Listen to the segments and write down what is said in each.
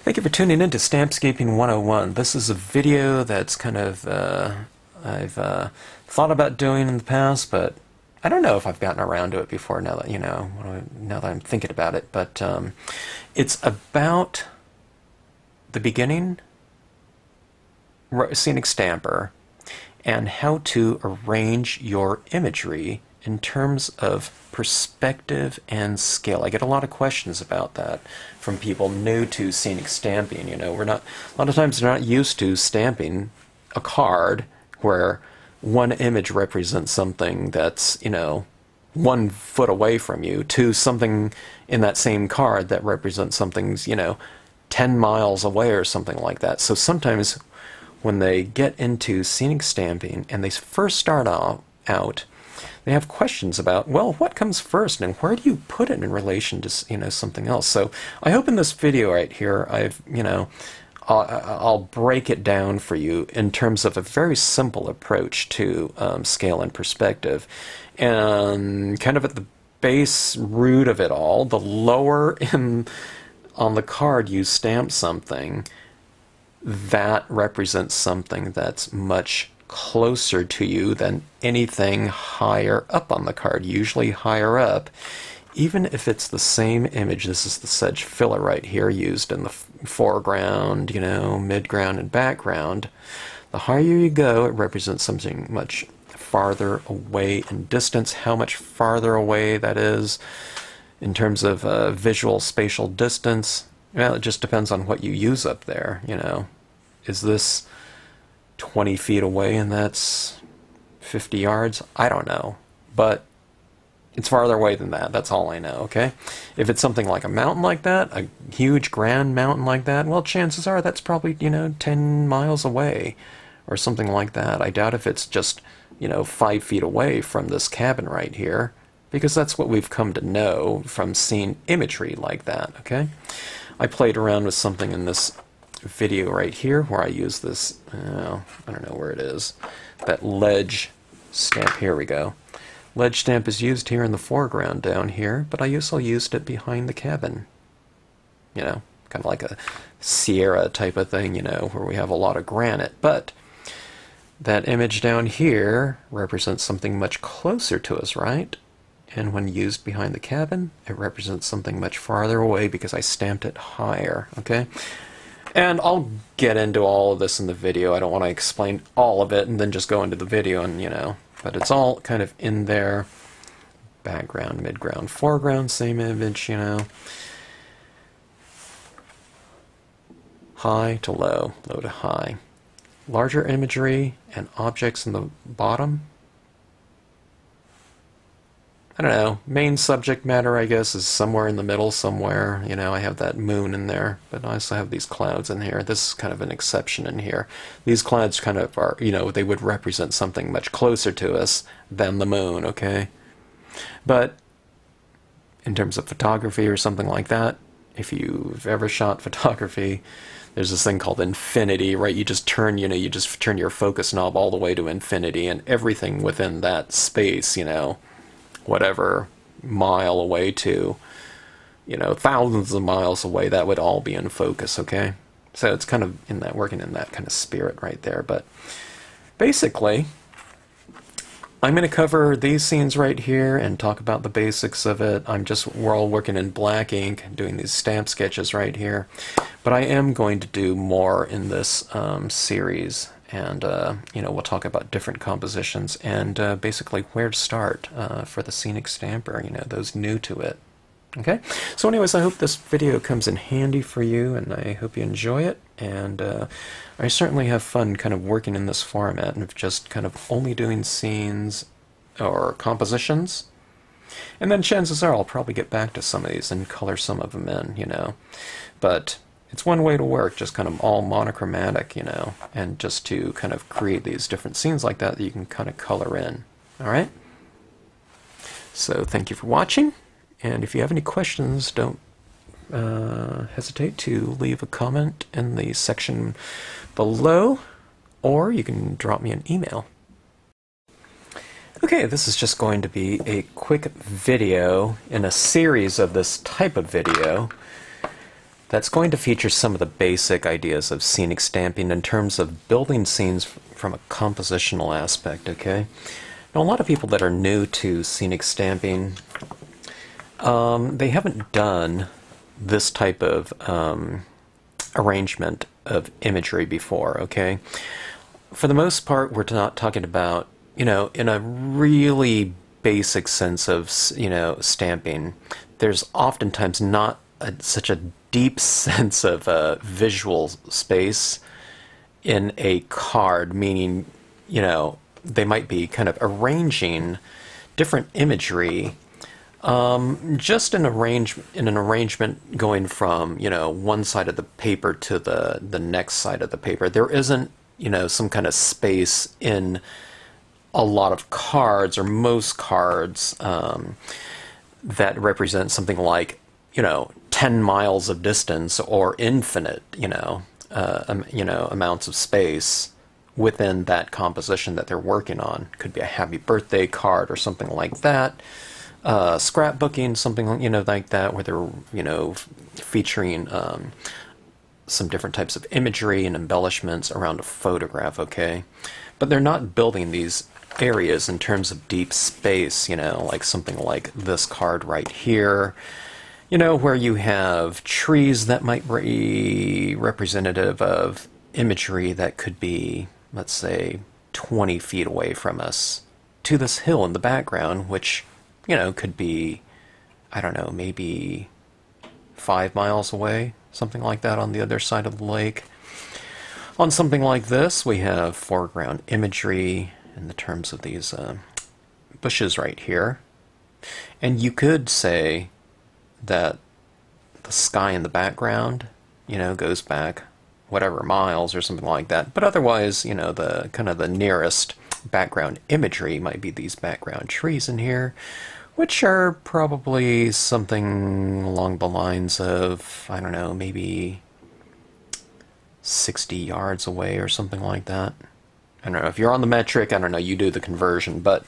Thank you for tuning in to Stampscaping 101. This is a video that's kind of, I've thought about doing in the past, but I don't know if I've gotten around to it before now that, now that I'm thinking about it. But it's about the beginning scenic stamper and how to arrange your imagery in terms of perspective and scale. I get a lot of questions about that from people new to scenic stamping. A lot of times they're not used to stamping a card where one image represents something that's, 1 foot away from you, to something in that same card that represents something's, 10 miles away or something like that. So sometimes when they get into scenic stamping and they first start out, they have questions about, well, what comes first and where do you put it in relation to, something else? So I hope in this video right here, I'll break it down for you in terms of a very simple approach to scale and perspective. And kind of at the base root of it all, the lower on the card you stamp something, that represents something that's much closer to you than anything higher up on the card, usually higher up. Even if it's the same image, this is the Sedge filler right here used in the foreground, midground and background. The higher you go, it represents something much farther away in distance. How much farther away that is in terms of visual spatial distance, well, it just depends on what you use up there, Is this 20 feet away and that's 50 yards? I don't know, but it's farther away than that. That's all I know, okay? If it's something like a mountain like that, a huge grand mountain like that, well, chances are that's probably, 10 miles away or something like that. I doubt if it's just, 5 feet away from this cabin right here, because that's what we've come to know from seeing imagery like that, okay? I played around with something in this video right here where I use this, I don't know where it is, that ledge stamp. Here we go. Ledge stamp is used here in the foreground down here, but I also used it behind the cabin. Kind of like a Sierra type of thing, where we have a lot of granite. But that image down here represents something much closer to us, right? And when used behind the cabin, it represents something much farther away because I stamped it higher, okay? And I'll get into all of this in the video. I don't want to explain all of it and then just go into the video and, but it's all kind of in there. Background, midground, foreground, same image, High to low, low to high. Larger imagery and objects in the bottom. I don't know, main subject matter, I guess, is somewhere in the middle somewhere. I have that moon in there, but I also have these clouds in here. This is kind of an exception in here. These clouds kind of are, they would represent something much closer to us than the moon, okay? But in terms of photography or something like that, if you've ever shot photography, there's this thing called infinity, right? You just turn, you just turn your focus knob all the way to infinity, and everything within that space, whatever mile away to, thousands of miles away, that would all be in focus, okay? So it's kind of in that, working in that kind of spirit right there. But basically, I'm going to cover these scenes right here and talk about the basics of it. We're all working in black ink, doing these stamp sketches right here. But I am going to do more in this series. And, we'll talk about different compositions and basically where to start for the scenic stamper, those new to it. Okay? So anyways, I hope this video comes in handy for you, and I hope you enjoy it. And I certainly have fun kind of working in this format and of just kind of only doing scenes or compositions. And then chances are I'll probably get back to some of these and color some of them in, But it's one way to work, just kind of all monochromatic, and just to kind of create these different scenes like that you can kind of color in. Alright? So thank you for watching, and if you have any questions, don't hesitate to leave a comment in the section below, or you can drop me an email. Okay, this is just going to be a quick video in a series of this type of video that's going to feature some of the basic ideas of scenic stamping in terms of building scenes from a compositional aspect, okay? Now, a lot of people that are new to scenic stamping, they haven't done this type of arrangement of imagery before, okay? For the most part, we're not talking about, you know, in a really basic sense of, you know, stamping, there's oftentimes not such a deep sense of visual space in a card, meaning, you know, they might be kind of arranging different imagery just in an arrangement going from, you know, one side of the paper to the next side of the paper. There isn't, you know, some kind of space in a lot of cards or most cards that represent something like, you know, 10 miles of distance or infinite, you know, amounts of space within that composition that they're working on. Could be a happy birthday card or something like that. Scrapbooking, something, you know, like that, where they're, you know, featuring some different types of imagery and embellishments around a photograph, okay? But they're not building these areas in terms of deep space, you know, like something like this card right here, you know, where you have trees that might be representative of imagery that could be, let's say, 20 feet away from us, to this hill in the background, which, you know, could be, I don't know, maybe 5 miles away, something like that on the other side of the lake. On something like this, we have foreground imagery in the terms of these bushes right here. And you could say that the sky in the background, you know, goes back whatever miles or something like that. But otherwise, you know, the kind of the nearest background imagery might be these background trees in here, which are probably something along the lines of, I don't know, maybe 60 yards away or something like that. I don't know, if you're on the metric, I don't know, you do the conversion, but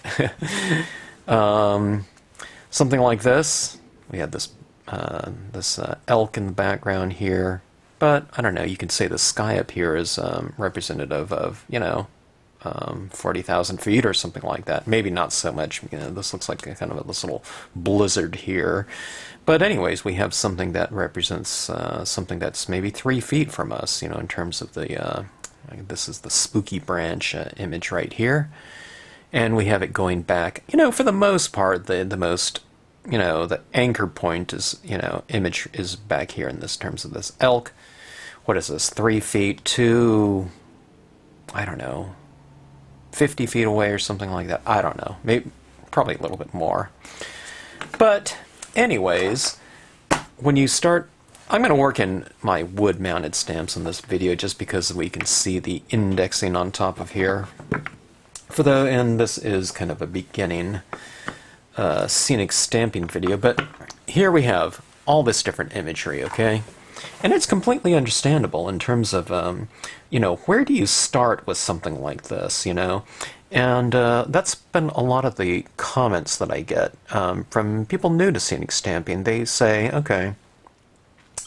something like this. We have this elk in the background here, but I don't know, you could say the sky up here is representative of, you know, 40,000 feet or something like that. Maybe not so much, you know, this looks like a kind of this little blizzard here. But anyways, we have something that represents something that's maybe 3 feet from us, you know, in terms of the, this is the spooky branch image right here. And we have it going back, you know, for the most part, the most, you know, the anchor point is, you know, image is back here in this terms of this elk. What is this, 3 feet to, I don't know, 50 feet away or something like that. I don't know. Maybe, probably a little bit more. But anyways, when you start, I'm going to work in my wood-mounted stamps in this video just because we can see the indexing on top of here. And this is kind of a beginning scenic stamping video, but here we have all this different imagery, okay? And it's completely understandable in terms of, you know, where do you start with something like this, you know? And that's been a lot of the comments that I get from people new to scenic stamping. They say, okay,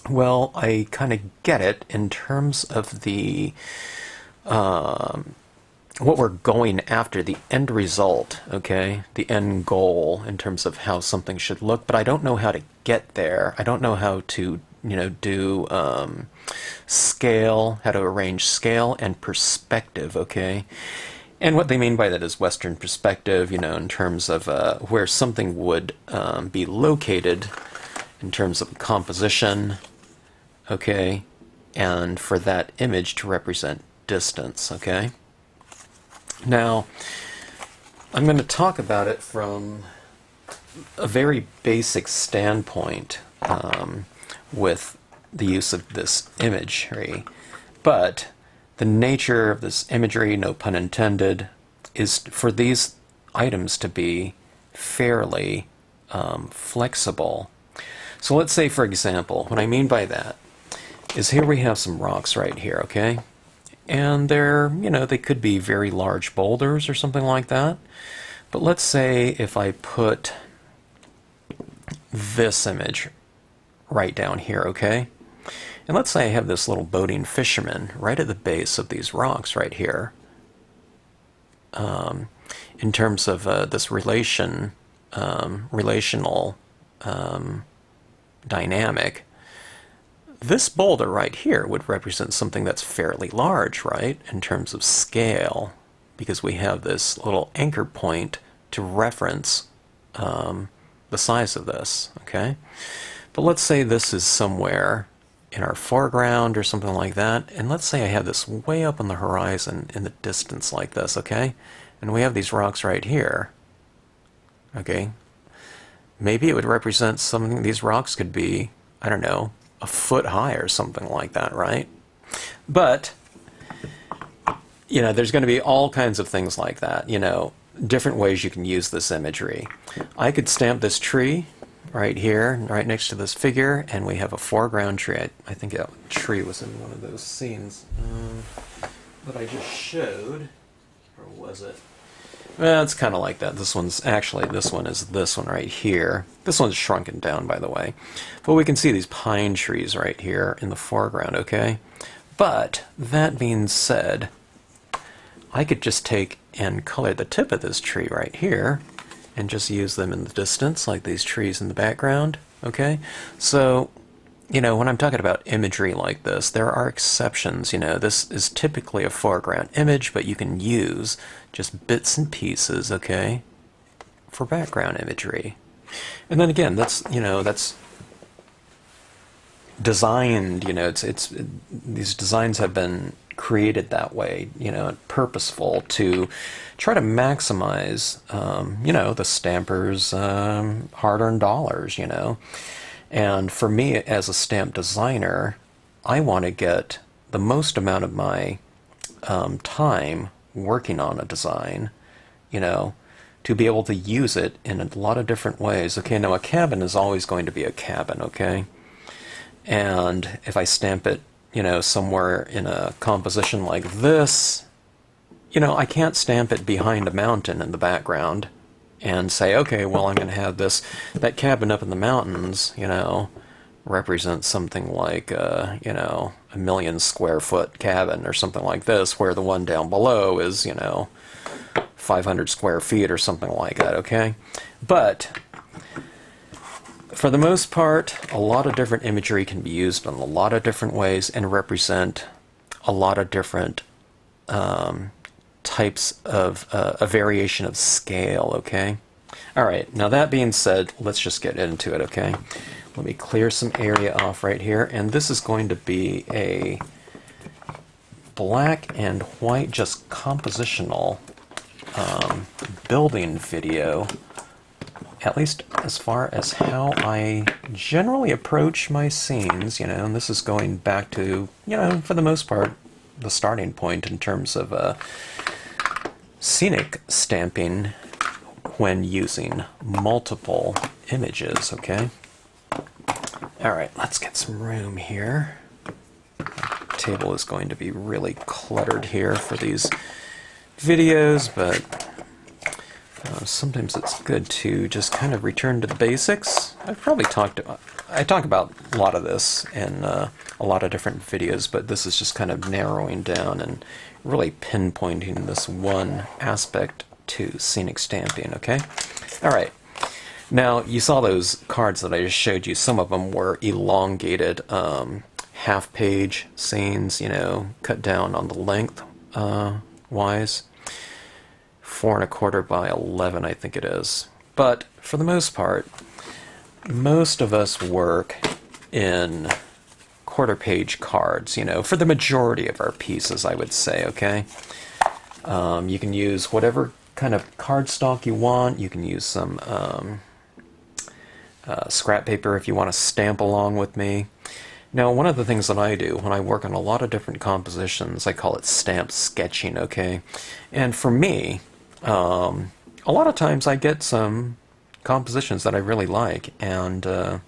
well, I kind of get it in terms of the, what we're going after, the end result, okay? The end goal in terms of how something should look, but I don't know how to get there. I don't know how to, you know, do scale, how to arrange scale and perspective, okay? And what they mean by that is Western perspective, you know, in terms of where something would be located in terms of composition, okay? And for that image to represent distance, okay? Now, I'm going to talk about it from a very basic standpoint with the use of this imagery, but the nature of this imagery, no pun intended, is for these items to be fairly flexible. So let's say, for example, what I mean by that is here we have some rocks right here, okay? And they're, you know, they could be very large boulders or something like that. But let's say if I put this image right down here, okay? And let's say I have this little boating fisherman right at the base of these rocks right here. In terms of this relational dynamic, this boulder right here would represent something that's fairly large, right, in terms of scale, because we have this little anchor point to reference the size of this, okay? But let's say this is somewhere in our foreground or something like that, and let's say I have this way up on the horizon in the distance like this, okay? And we have these rocks right here, okay? Maybe it would represent something. These rocks could be, I don't know, a foot high or something like that, right? But, you know, there's going to be all kinds of things like that, you know, different ways you can use this imagery. I could stamp this tree right here, right next to this figure, and we have a foreground tree. I think that tree was in one of those scenes that I just showed, or was it? Well, it's kind of like that. This one's actually, this one is this one right here. This one's shrunken down, by the way. But we can see these pine trees right here in the foreground, okay? But, that being said, I could just take and color the tip of this tree right here and just use them in the distance, like these trees in the background, okay? So, you know, when I'm talking about imagery like this, there are exceptions, you know. This is typically a foreground image, but you can use just bits and pieces, okay, for background imagery. And then again, that's, you know, that's designed, you know, these designs have been created that way, you know, purposeful to try to maximize, you know, the stamper's hard-earned dollars, you know. And for me, as a stamp designer, I want to get the most amount of my time working on a design, you know, to be able to use it in a lot of different ways. Okay, now a cabin is always going to be a cabin, okay? And if I stamp it, you know, somewhere in a composition like this, you know, I can't stamp it behind a mountain in the background and say, okay, well, I'm going to have that cabin up in the mountains, you know, represent something like, you know, 1,000,000 square foot cabin or something like this, where the one down below is, you know, 500 square feet or something like that, okay? But for the most part, a lot of different imagery can be used in a lot of different ways and represent a lot of different types of a variation of scale, okay? All right, now that being said, let's just get into it, okay? Let me clear some area off right here, and this is going to be a black and white, just compositional building video, at least as far as how I generally approach my scenes, you know, and this is going back to, you know, for the most part, the starting point in terms of scenic stamping when using multiple images, okay? Alright, let's get some room here. The table is going to be really cluttered here for these videos, but sometimes it's good to just kind of return to the basics. I talk about a lot of this in a lot of different videos, but this is just kind of narrowing down and really pinpointing this one aspect to scenic stamping, okay? Alright, now you saw those cards that I just showed you. Some of them were elongated half-page scenes, you know, cut down on the length wise. 4 1/4 by 11, I think it is. But for the most part, most of us work in quarter-page cards, you know, for the majority of our pieces, I would say, okay? You can use whatever kind of cardstock you want. You can use some scrap paper if you want to stamp along with me. Now, one of the things that I do when I work on a lot of different compositions, I call it stamp sketching, okay? And for me, a lot of times I get some compositions that I really like, and I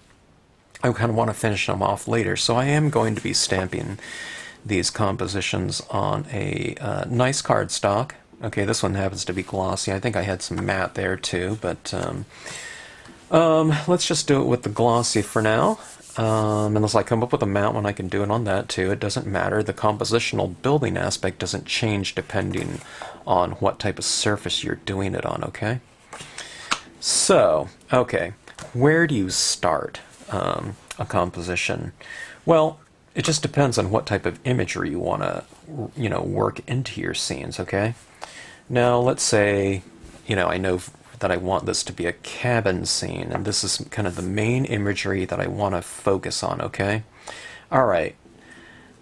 kind of want to finish them off later, so I am going to be stamping these compositions on a nice cardstock. Okay, this one happens to be glossy. I think I had some matte there too, but let's just do it with the glossy for now. Unless I come up with a mount one, I can do it on that too. It doesn't matter. The compositional building aspect doesn't change depending on what type of surface you're doing it on, okay? So, okay, where do you start a composition? Well, it just depends on what type of imagery you want to, work into your scenes, okay? Now, let's say, I know that I want this to be a cabin scene, and this is kind of the main imagery that I want to focus on, okay? All right.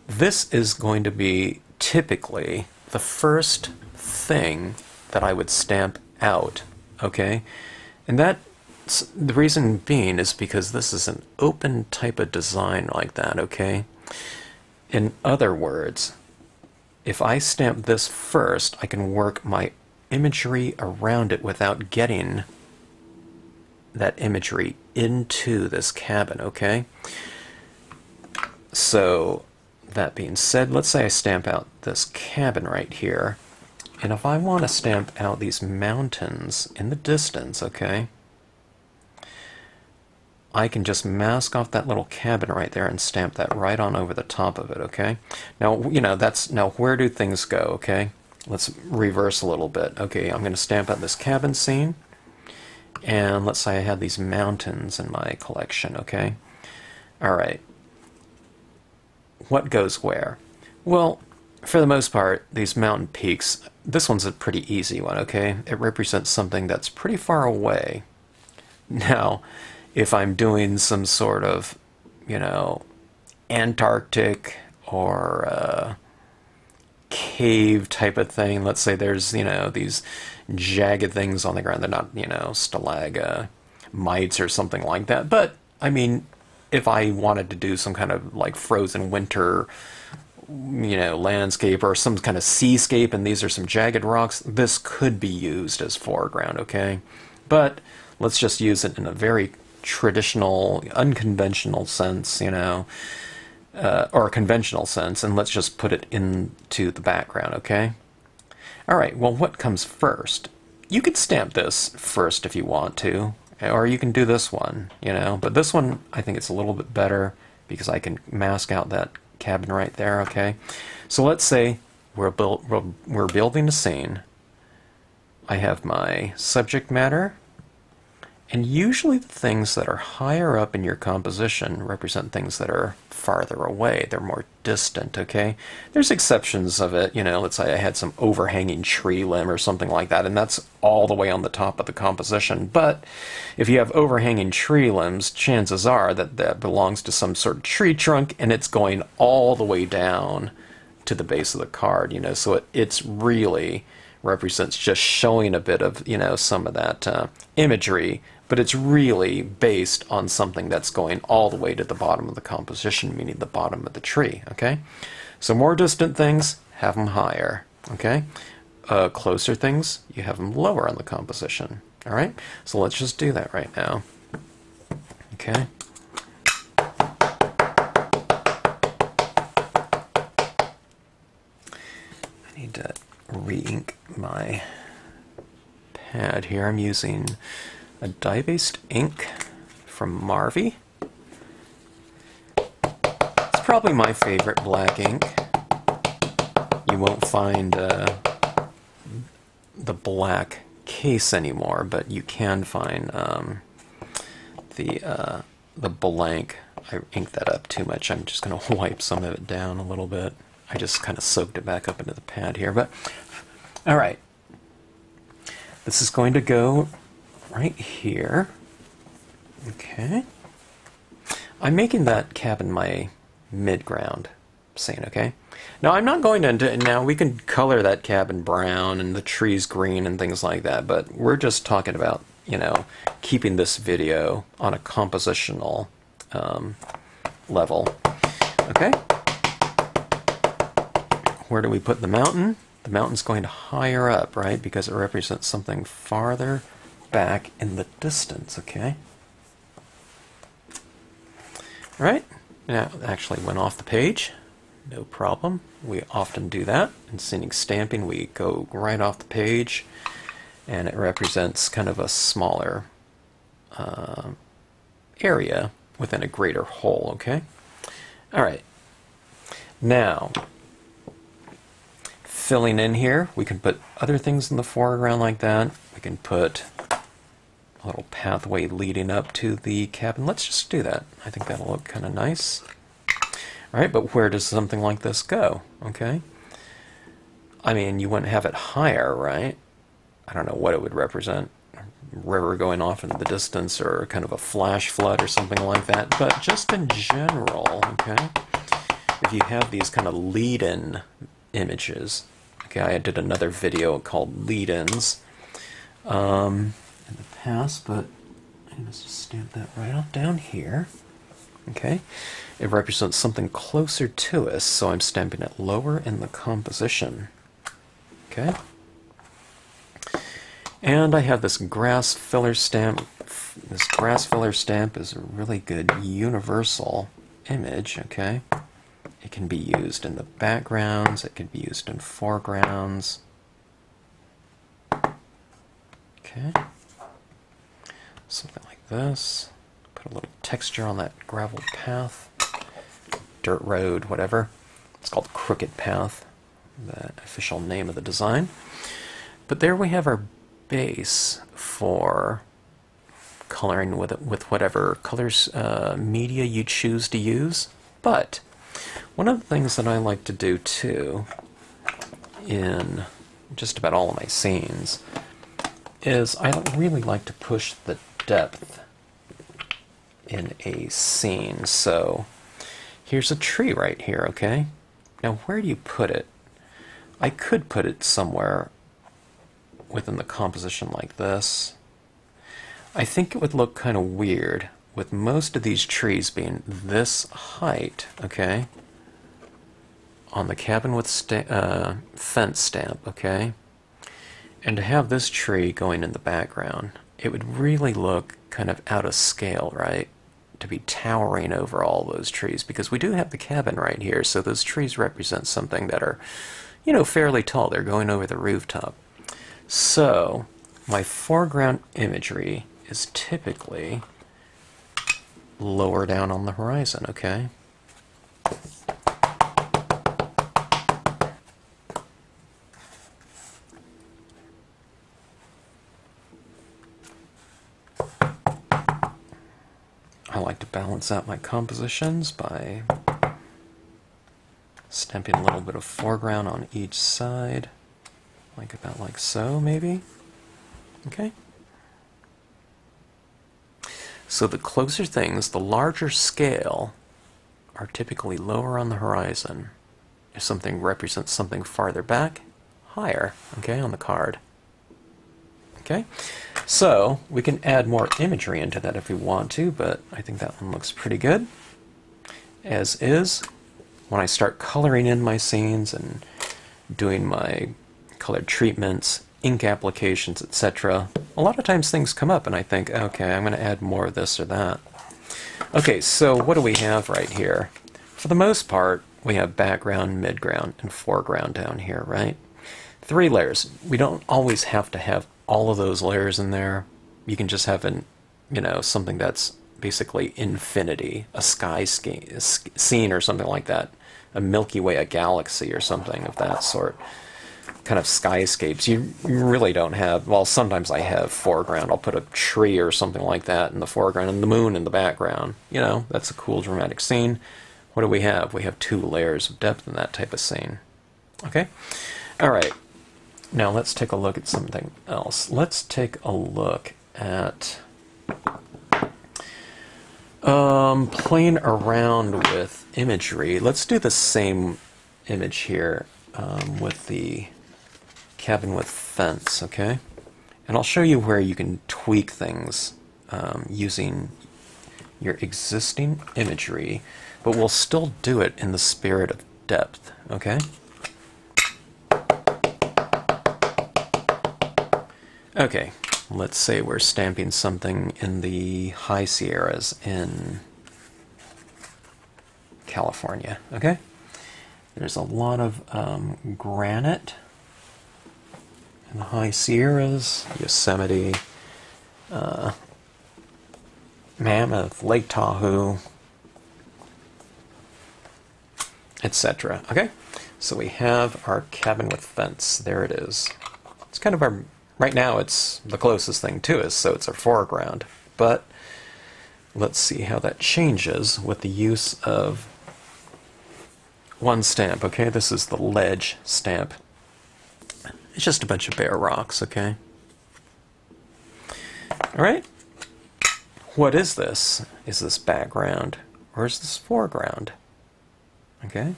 This is going to be typically the first thing that I would stamp out, okay? And the reason being is because this is an open type of design like that, okay? In other words, if I stamp this first, I can work my imagery around it without getting that imagery into this cabin, okay? So, that being said, let's say I stamp out this cabin right here, and if I want to stamp out these mountains in the distance, okay, I can just mask off that little cabin right there and stamp that right on over the top of it, okay? Now, now where do things go, okay? Let's reverse a little bit. Okay, I'm going to stamp out this cabin scene, and let's say I have these mountains in my collection, okay? Alright. What goes where? Well, for the most part, these mountain peaks, this one's a pretty easy one, okay? It represents something that's pretty far away. Now, if I'm doing some sort of, Antarctic or cave type of thing, let's say there's, these jagged things on the ground. They're not, stalagmites or something like that. But, I mean, if I wanted to do some kind of, like, frozen winter, landscape or some kind of seascape, and these are some jagged rocks, this could be used as foreground, okay? But let's just use it in a very traditional, unconventional sense, or a conventional sense, and let's just put it into the background, okay? Alright, well, what comes first? You could stamp this first if you want to, or you can do this one, but this one, I think it's a little bit better because I can mask out that cabin right there, okay? So let's say we're building a scene. I have my subject matter, and usually the things that are higher up in your composition represent things that are farther away. They're more distant, okay? There's exceptions of it, let's say I had some overhanging tree limb or something like that, and that's all the way on the top of the composition. But if you have overhanging tree limbs, chances are that that belongs to some sort of tree trunk, and it's going all the way down to the base of the card, so it's really represents just showing a bit of, some of that imagery, but it's really based on something that's going all the way to the bottom of the composition, meaning the bottom of the tree, okay? So more distant things, have them higher, okay? Closer things, you have them lower on the composition, all right? So let's just do that right now, okay? I need to re-ink my pad here. I'm using a dye-based ink from Marvy. It's probably my favorite black ink. You won't find the black case anymore, but you can find the blank. I inked that up too much. I'm just going to wipe some of it down a little bit. I just kind of soaked it back up into the pad here, but all right. This is going to go right here. Okay. I'm making that cabin my midground scene, okay? Now I'm not going to, now we can color that cabin brown and the trees green and things like that, but we're just talking about, keeping this video on a compositional level. Okay? Where do we put the mountain? The mountain's going to higher up, right? Because it represents something farther back in the distance, okay? All right, now it actually went off the page. No problem. We often do that. In scenic stamping, we go right off the page, and it represents kind of a smaller area within a greater whole, okay? All right. Now, filling in here, we can put other things in the foreground like that. We can put a little pathway leading up to the cabin. Let's just do that. I think that'll look kind of nice. All right, but where does something like this go? Okay. I mean, you wouldn't have it higher, right? I don't know what it would represent. A river going off into the distance, or kind of a flash flood or something like that. But just in general, okay, if you have these kind of lead-in images, okay, I did another video called lead-ins in the past, but I'm just stamp that right off down here. Okay, it represents something closer to us, so I'm stamping it lower in the composition. Okay, and I have this grass filler stamp. This grass filler stamp is a really good universal image. Okay, it can be used in the backgrounds, it can be used in foregrounds. Okay, something like this. Put a little texture on that gravel path, dirt road, whatever. It's called Crooked Path, the official name of the design. But there we have our base for coloring with it, with whatever colors media you choose to use. But one of the things that I like to do too in just about all of my scenes is I really like to push the depth in a scene. So here's a tree right here, okay? Now where do you put it? I could put it somewhere within the composition like this. I think it would look kind of weird with most of these trees being this height, okay, on the cabin with fence stamp, okay, and to have this tree going in the background, it would really look kind of out of scale, right, to be towering over all those trees, because we do have the cabin right here, so those trees represent something that are, you know, fairly tall. They're going over the rooftop. So my foreground imagery is typically lower down on the horizon, okay? I like to balance out my compositions by stamping a little bit of foreground on each side, like about like so, maybe. Okay. So the closer things, the larger scale, are typically lower on the horizon. If something represents something farther back, higher, okay, on the card. Okay, so we can add more imagery into that if we want to, but I think that one looks pretty good as is. When I start coloring in my scenes and doing my colored treatments, ink applications, etc., a lot of times things come up and I think, okay, I'm going to add more of this or that. Okay, so what do we have right here? For the most part, we have background, midground, and foreground down here, right? 3 layers. We don't always have to have all of those layers in there. You can just have an, you know, something that's basically infinity, a sky scene or something like that, a Milky Way, a galaxy or something of that sort. Kind of skyscapes. You really don't have, well, sometimes I have foreground. I'll put a tree or something like that in the foreground and the moon in the background. You know, that's a cool dramatic scene. What do we have? We have 2 layers of depth in that type of scene. Okay? Alright. Now let's take a look at something else. Let's take a look at playing around with imagery. Let's do the same image here with the cabin with fence, okay? And I'll show you where you can tweak things using your existing imagery, but we'll still do it in the spirit of depth, okay? Okay, let's say we're stamping something in the high Sierras in California, okay? There's a lot of granite in the high Sierras, Yosemite, Mammoth, Lake Tahoe, etc. Okay, so we have our cabin with fence. There it is. It's kind of our, right now it's the closest thing to us, so it's our foreground. But let's see how that changes with the use of one stamp. Okay, this is the ledge stamp. It's just a bunch of bare rocks, okay? Alright. What is this? Is this background? Or is this foreground? Okay.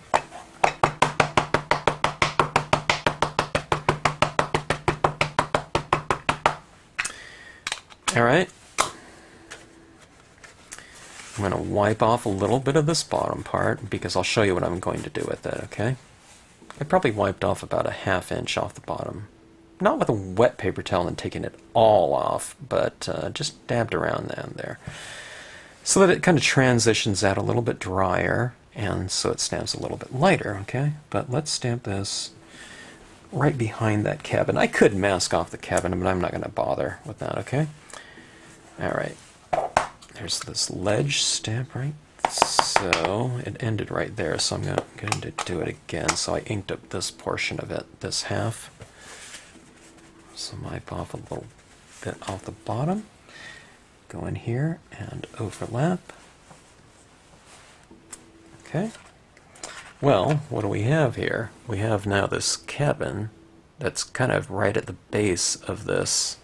Alright. I'm going to wipe off a little bit of this bottom part because I'll show you what I'm going to do with it, okay? I probably wiped off about a ½ inch off the bottom. Not with a wet paper towel and taking it all off, but just dabbed around down there. So that it kind of transitions out a little bit drier, and so it stamps a little bit lighter, okay? But let's stamp this right behind that cabin. I could mask off the cabin, but I'm not going to bother with that, okay? Alright. There's this ledge stamp, right? So it ended right there, so I'm going to do it again. So I inked up this portion of it, this half. So wipe off a little bit off the bottom. Go in here and overlap. Okay. Well, what do we have here? We have now this cabin that's kind of right at the base of this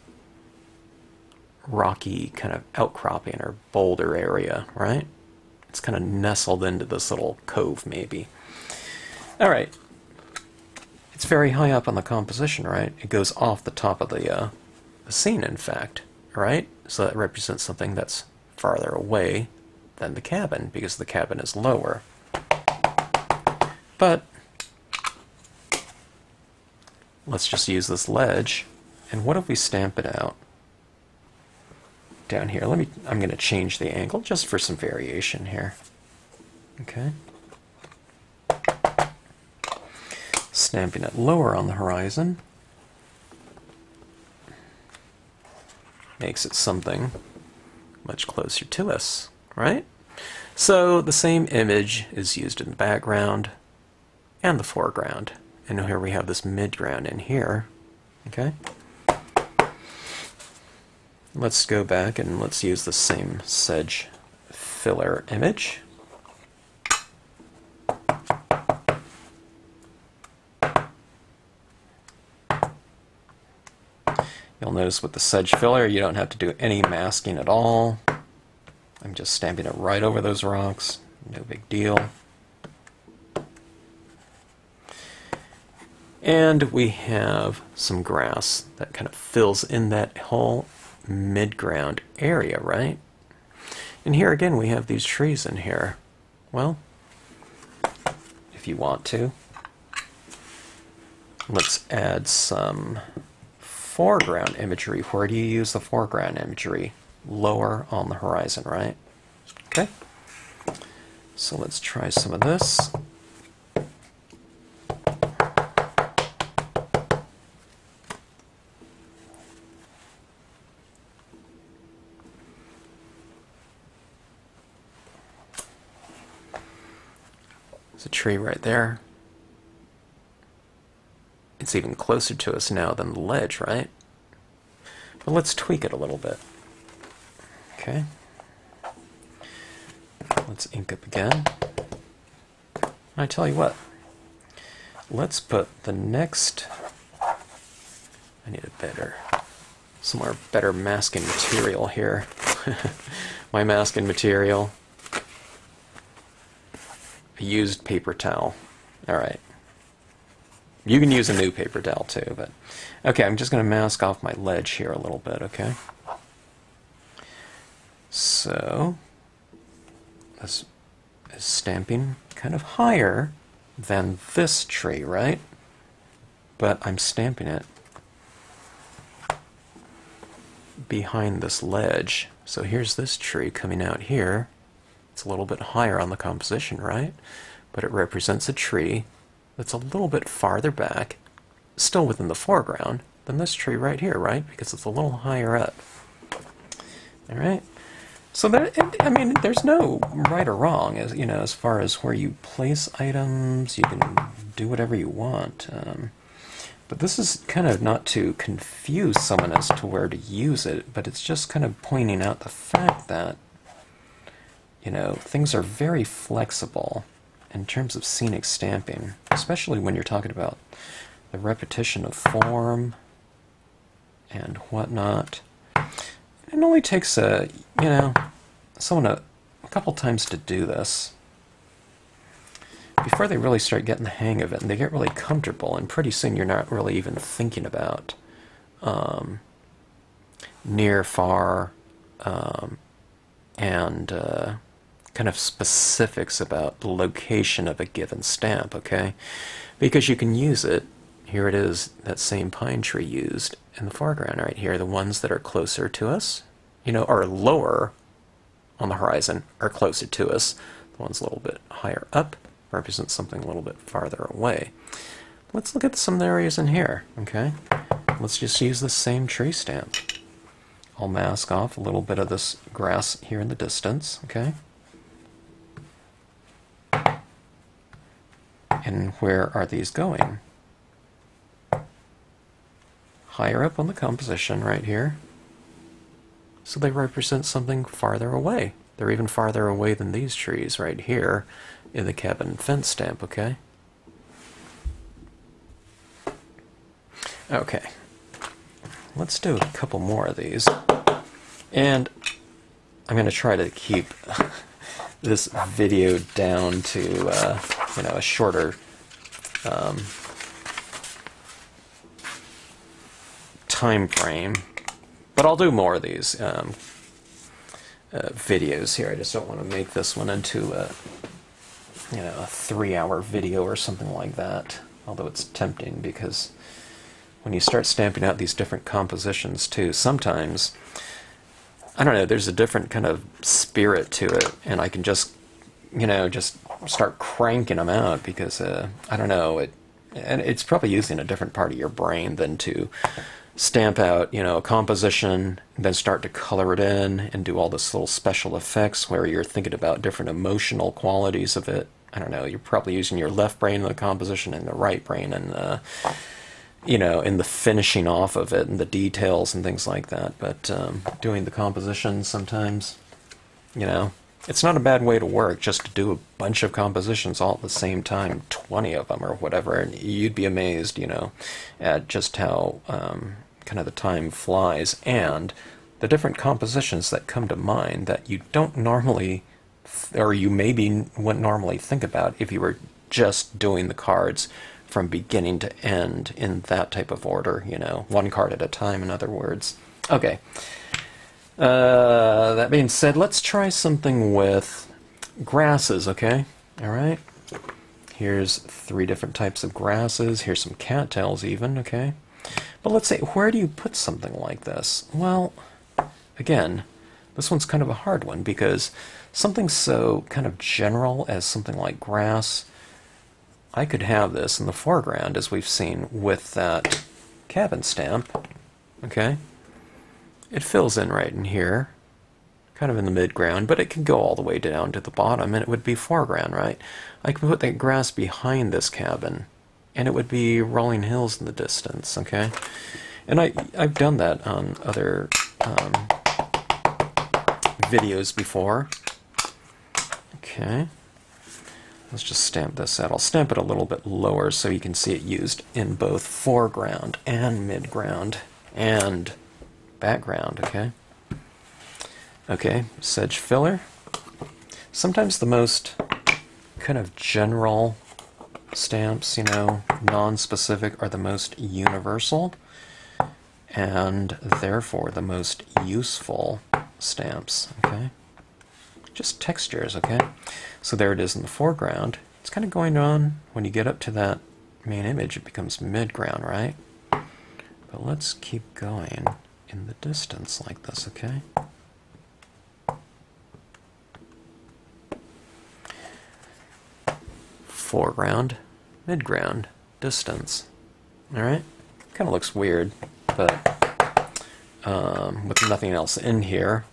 rocky kind of outcropping or boulder area, right? It's kind of nestled into this little cove, maybe. Alright. It's very high up on the composition, right? It goes off the top of the scene, in fact, right? So that represents something that's farther away than the cabin, because the cabin is lower. But let's just use this ledge, and what if we stamp it out down here? I'm going to change the angle just for some variation here. Okay. Stamping it lower on the horizon makes it something much closer to us, right? So the same image is used in the background and the foreground. And here we have this midground in here. Okay? Let's go back and let's use the same Sedge filler image. You'll notice with the Sedge filler you don't have to do any masking at all. I'm just stamping it right over those rocks. No big deal. And we have some grass that kind of fills in that whole mid-ground area, right? And here again we have these trees in here. Well, if you want to, let's add some foreground imagery. Where do you use the foreground imagery? Lower on the horizon, right? Okay. So let's try some of this. There's a tree right there. It's even closer to us now than the ledge, right? But let's tweak it a little bit. Okay. Let's ink up again. I tell you what, let's put the next, I need some more better masking material here. My masking material, a used paper towel. Alright. You can use a new paper towel too, but okay, I'm just going to mask off my ledge here a little bit, okay? So this is stamping kind of higher than this tree, right? But I'm stamping it behind this ledge. So here's this tree coming out here. It's a little bit higher on the composition, right? But it represents a tree that's a little bit farther back, still within the foreground, than this tree right here, right? Because it's a little higher up. Alright, So there, I mean, there's no right or wrong, as you know, as far as where you place items. You can do whatever you want. But this is kind of not to confuse someone as to where to use it, but it's just kind of pointing out the fact that, you know, things are very flexible in terms of scenic stamping, especially when you're talking about the repetition of form and whatnot. It only takes you know, someone a couple times to do this before they really start getting the hang of it, and they get really comfortable, and pretty soon you're not really even thinking about near, far, and kind of specifics about the location of a given stamp, okay? Because you can use it. Here it is, that same pine tree used in the foreground right here. The ones that are closer to us, you know, are lower on the horizon, are closer to us. The ones a little bit higher up represent something a little bit farther away. Let's look at some areas in here, okay? Let's just use the same tree stamp. I'll mask off a little bit of this grass here in the distance, okay? And where are these going? Higher up on the composition right here. So they represent something farther away. They're even farther away than these trees right here in the cabin fence stamp, okay? Okay. Let's do a couple more of these. And I'm going to try to keep this video down to, you know, a shorter time frame. But I'll do more of these videos here. I just don't want to make this one into a, you know, a 3-hour video or something like that. Although it's tempting, because when you start stamping out these different compositions too, sometimes, I don't know, there's a different kind of spirit to it, and I can just, you know, just start cranking them out because, I don't know, and it's probably using a different part of your brain than to stamp out, you know, a composition, and then start to color it in and do all this little special effects where you're thinking about different emotional qualities of it. I don't know, you're probably using your left brain in the composition and the right brain and you know, in the finishing off of it and the details and things like that. But doing the composition sometimes, you know, it's not a bad way to work, just to do a bunch of compositions all at the same time, 20 of them or whatever, and you'd be amazed, you know, at just how kind of the time flies, and the different compositions that come to mind that you don't normally, or you maybe wouldn't normally think about if you were just doing the cards from beginning to end in that type of order, you know, one card at a time, in other words. Okay. That being said, let's try something with grasses, okay? Alright. Here's 3 different types of grasses. Here's some cattails even, okay? But let's say, where do you put something like this? Well, again, this one's kind of a hard one, because something so kind of general as something like grass, I could have this in the foreground, as we've seen with that cabin stamp, okay? It fills in right in here, kind of in the midground, but it can go all the way down to the bottom, and it would be foreground, right? I can put that grass behind this cabin, and it would be rolling hills in the distance, okay? And I've done that on other videos before. Okay. Let's just stamp this out. I'll stamp it a little bit lower so you can see it used in both foreground and midground and background, okay? Okay, sedge filler. Sometimes the most kind of general stamps, you know, non-specific, are the most universal and therefore the most useful stamps, okay? Just textures, okay? So there it is in the foreground. It's kind of going on. When you get up to that main image, it becomes midground, right? But let's keep going in the distance like this, okay? Foreground, midground, distance. Alright? Kind of looks weird, but with nothing else in here,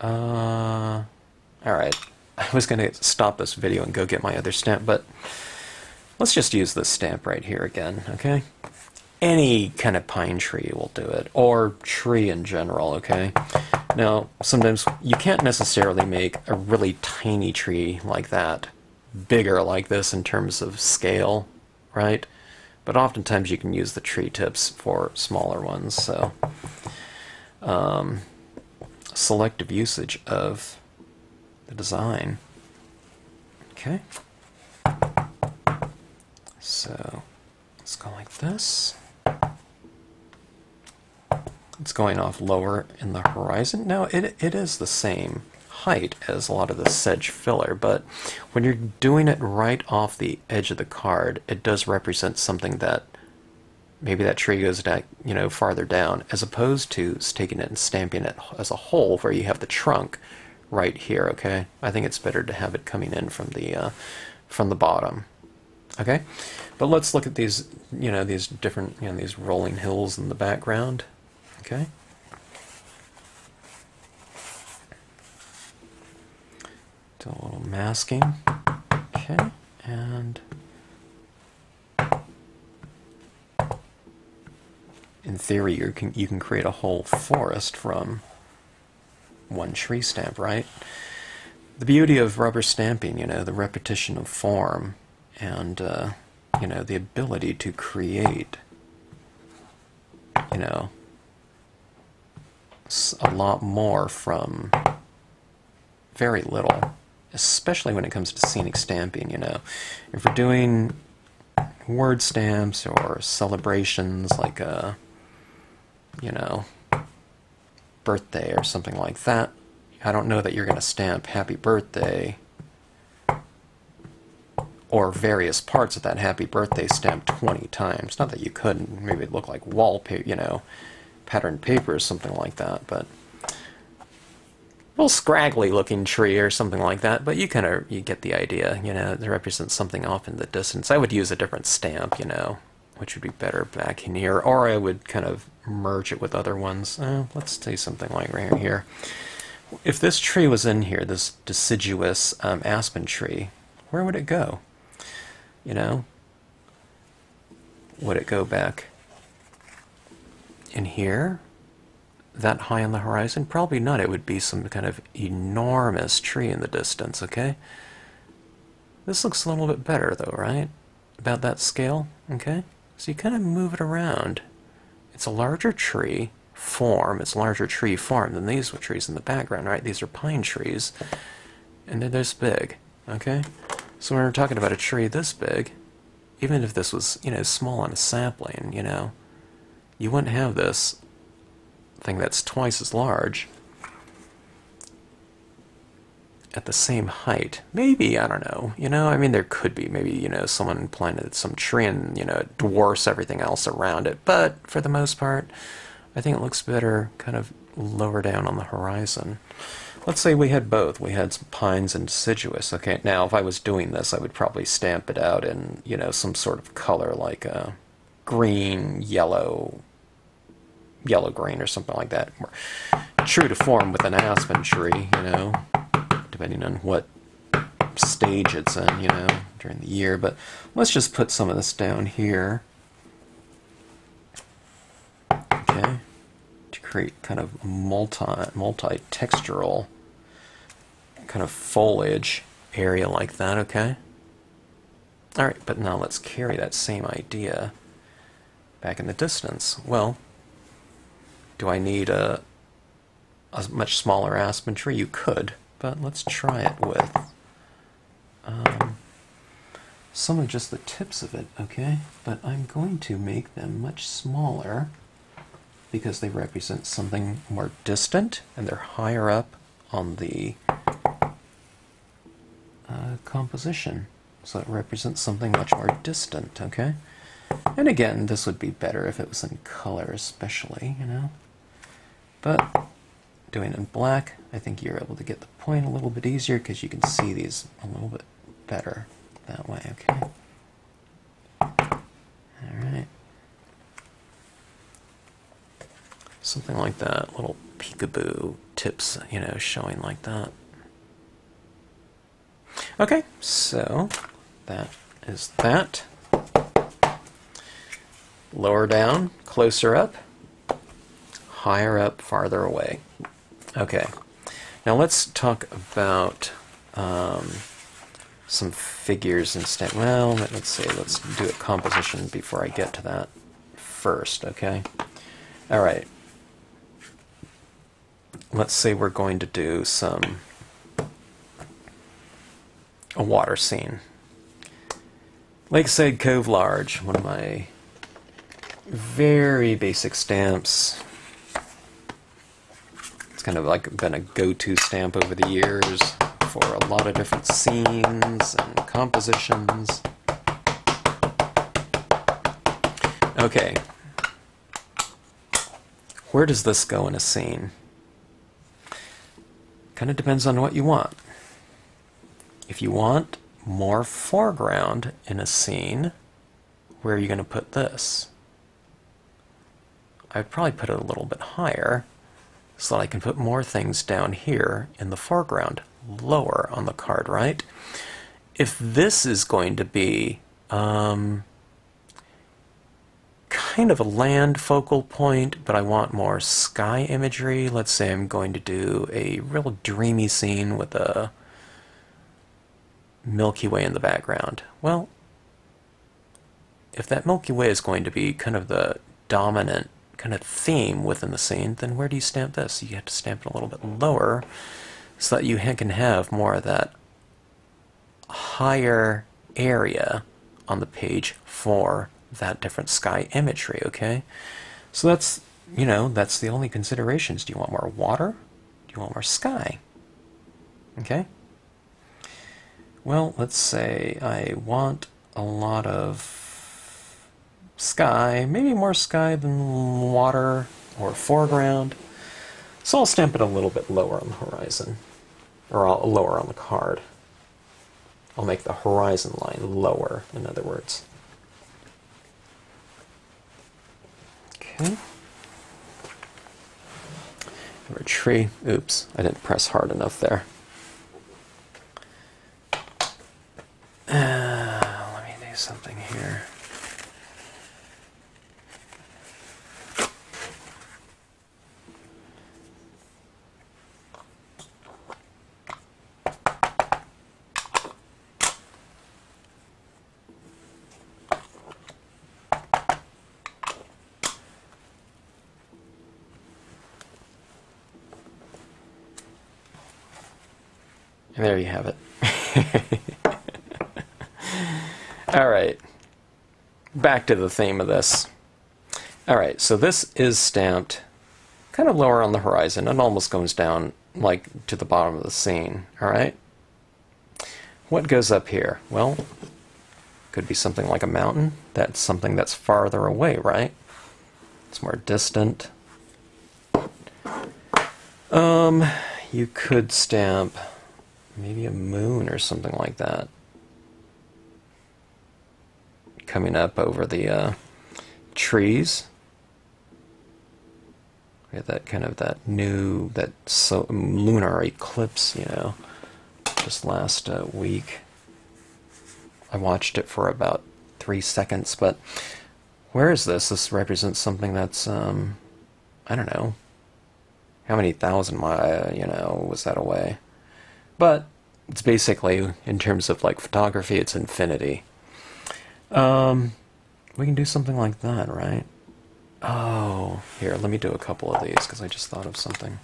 Alright. I was going to stop this video and go get my other stamp, but let's just use this stamp right here again, okay? Any kind of pine tree will do it, or tree in general, okay? Now, sometimes you can't necessarily make a really tiny tree like that bigger like this in terms of scale, right? But oftentimes you can use the tree tips for smaller ones, so selective usage of the design. Okay. So let's go like this. It's going off lower in the horizon. Now, it is the same height as a lot of the Sedge filler, but when you're doing it right off the edge of the card, it does represent something that maybe that tree goes down, you know, farther down, as opposed to taking it and stamping it as a whole where you have the trunk right here, okay? I think it's better to have it coming in from the bottom. Okay? But let's look at these, you know, these different, you know, these rolling hills in the background. Okay? Do a little masking. Okay, and in theory you can create a whole forest from one tree stamp, right? The beauty of rubber stamping, you know, the repetition of form and you know, the ability to create, you know, a lot more from very little, especially when it comes to scenic stamping, you know. If we're doing word stamps or celebrations like a, you know, birthday or something like that, I don't know that you're going to stamp happy birthday or various parts of that happy birthday stamp 20 times. Not that you couldn't, maybe it'd look like wallpaper, you know, patterned paper or something like that, but a little scraggly looking tree or something like that, but you get the idea, you know, it represents something off in the distance. I would use a different stamp, you know, which would be better back in here, or I would kind of merge it with other ones. Let's say something like right here. If this tree was in here, this deciduous aspen tree, where would it go? You know? Would it go back in here? That high on the horizon? Probably not. It would be some kind of enormous tree in the distance, okay? This looks a little bit better though, right? About that scale, okay? So you kind of move it around. It's a larger tree form, it's larger tree form than these trees in the background, right? These are pine trees, and they're this big, okay? So when we're talking about a tree this big, even if this was, you know, small on a sapling, you know, you wouldn't have this thing that's twice as large at the same height. Maybe, I don't know, you know, I mean, there could be, maybe, you know, someone planted some tree and, you know, it dwarfs everything else around it, but for the most part, I think it looks better kind of lower down on the horizon. Let's say we had both. We had some pines and deciduous. Okay, now if I was doing this, I would probably stamp it out in, you know, some sort of color like a green, yellow, green or something like that. More true to form with an aspen tree, you know, depending on what stage it's in, you know, during the year. But let's just put some of this down here. Okay, to create kind of multi-textural kind of foliage area like that, okay? Alright, but now let's carry that same idea back in the distance. Well, do I need a much smaller aspen tree? You could, but let's try it with some of just the tips of it, okay? But I'm going to make them much smaller because they represent something more distant and they're higher up on the composition. So it represents something much more distant, okay? And again, this would be better if it was in color especially, you know? But doing it in black, I think you're able to get the point a little bit easier because you can see these a little bit better that way, okay? Alright. Something like that, little peekaboo tips, you know, showing like that. Okay, so that is that. Lower down, closer up, higher up, farther away. Okay, now let's talk about some figures instead. Well, let's see, let's do a composition before I get to that first, okay? All right. Let's say we're going to do a water scene. Lakeside, Cove, large, one of my very basic stamps. It's kind of like been a go-to stamp over the years for a lot of different scenes and compositions. Okay. Where does this go in a scene? Kind of depends on what you want. If you want more foreground in a scene, where are you going to put this? I'd probably put it a little bit higher so that I can put more things down here in the foreground, lower on the card, right? If this is going to be kind of a land focal point, but I want more sky imagery, let's say I'm going to do a real dreamy scene with a Milky Way in the background. Well, if that Milky Way is going to be kind of the dominant kind of theme within the scene, then where do you stamp this? You have to stamp it a little bit lower so that you can have more of that higher area on the page for that different sky imagery, okay? So that's, you know, that's the only considerations. Do you want more water? Do you want more sky? Okay? Well, let's say I want a lot of sky, maybe more sky than water or foreground. So I'll stamp it a little bit lower on the horizon, or lower on the card. I'll make the horizon line lower, in other words. Okay. Or a tree. Oops, I didn't press hard enough there. Let me do something here. And there you have it. Alright, back to the theme of this. Alright, so this is stamped kind of lower on the horizon. It almost goes down like to the bottom of the scene. Alright? What goes up here? Well, could be something like a mountain. That's something that's farther away, right? It's more distant. You could stamp maybe a moon or something like that, coming up over the trees. We had that kind of that lunar eclipse, you know, just last week. I watched it for about 3 seconds, but where is this? This represents something that's, I don't know, how many thousand miles, you know, was that away? But it's basically, in terms of like photography, it's infinity. We can do something like that, right? Oh, here, let me do a couple of these because I just thought of something.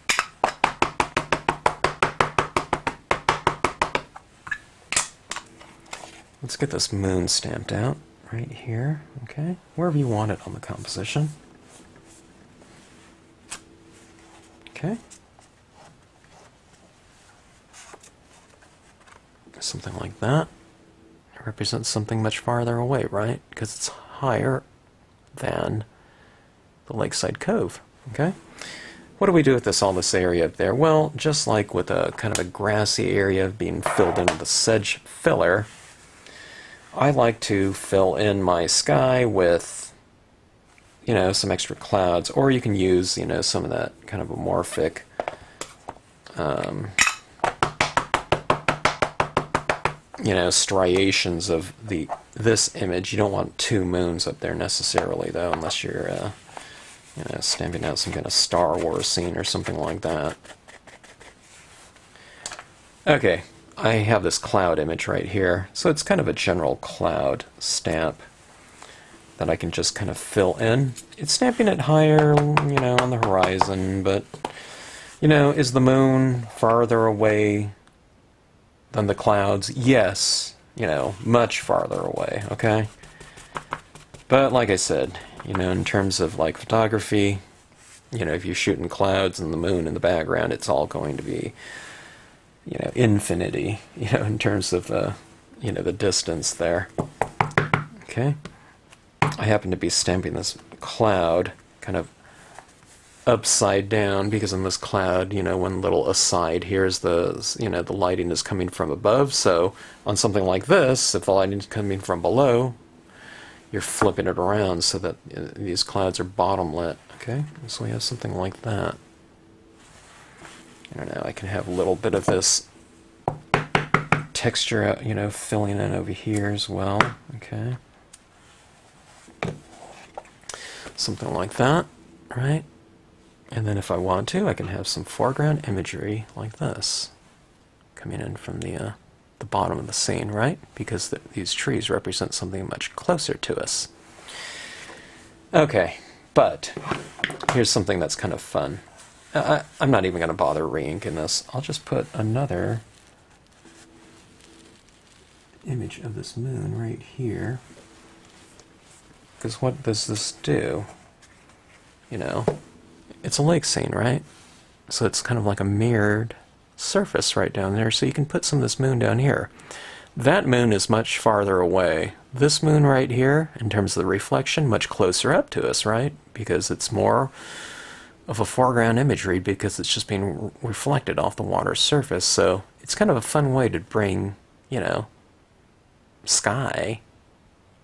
Let's get this moon stamped out right here, okay? Wherever you want it on the composition. Okay. Something like that. It represents something much farther away, right? Because it's higher than the Lakeside Cove, okay? What do we do with all this area up there? Well, just like with a kind of a grassy area being filled in with the sedge filler, I like to fill in my sky with you know, some extra clouds, or you can use, you know, some of that kind of amorphic you know, striations of this image. You don't want two moons up there necessarily, though, unless you're you know, stamping out some kind of Star Wars scene or something like that. Okay, I have this cloud image right here, so it's kind of a general cloud stamp that I can just kind of fill in. It's stamping it higher, you know, on the horizon, but, you know, is the moon farther away than the clouds? Yes, you know, much farther away, okay? But like I said, you know, in terms of like photography, you know, if you're shooting clouds and the moon in the background, it's all going to be, you know, infinity, you know, in terms of, you know, the distance there. Okay. I happen to be stamping this cloud kind of upside down, because in this cloud, you know, one little aside here is the, you know, the lighting is coming from above, so on something like this, if the lighting is coming from below, you're flipping it around so that these clouds are bottom lit. Okay, so we have something like that. I don't know, I can have a little bit of this texture, you know, filling in over here as well. Okay, something like that, right? And then if I want to, I can have some foreground imagery like this coming in from the bottom of the scene, right? Because these trees represent something much closer to us. Okay, but here's something that's kind of fun. I'm not even going to bother re-inking this. I'll just put another image of this moon right here. Because what does this do? You know, it's a lake scene, right? So it's kind of like a mirrored surface right down there, so you can put some of this moon down here. That moon is much farther away. This moon right here, in terms of the reflection, much closer up to us, right? Because it's more of a foreground imagery, because it's just being reflected off the water's surface. So it's kind of a fun way to bring, you know, sky